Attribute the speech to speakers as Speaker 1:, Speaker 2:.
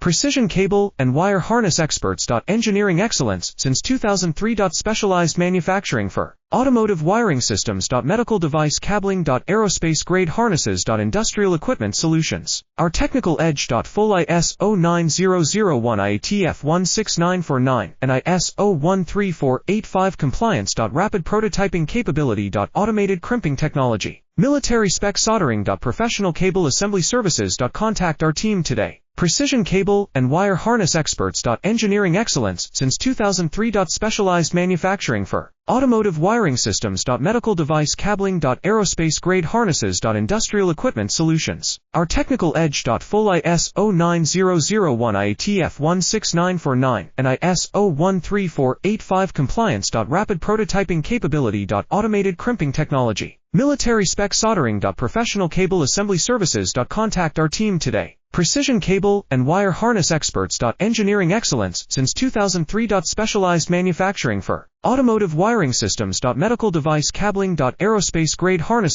Speaker 1: Precision cable and wire harness experts. Engineering excellence since 2003. Specialized manufacturing for automotive wiring systems. Medical device cabling. Aerospace grade harnesses. Industrial equipment solutions. Our technical edge. Full ISO 9001 IATF 16949 and ISO 13485 compliance. Rapid prototyping capability. Automated crimping technology. Military spec soldering. Professional cable assembly services. Contact our team today. Precision cable and wire harness experts. Engineering excellence since 2003. Specialized manufacturing for automotive wiring systems. Medical device cabling. Aerospace grade harnesses. Industrial equipment solutions. Our technical edge. Full ISO 9001 IATF 16949 and ISO 13485 compliance. Rapid prototyping capability. Automated crimping technology. Military spec soldering. Professional cable assembly services. Contact our team today. Precision cable and wire harness experts. Engineering excellence since 2003. Specialized manufacturing for automotive wiring systems. Medical device cabling. Aerospace grade harnesses.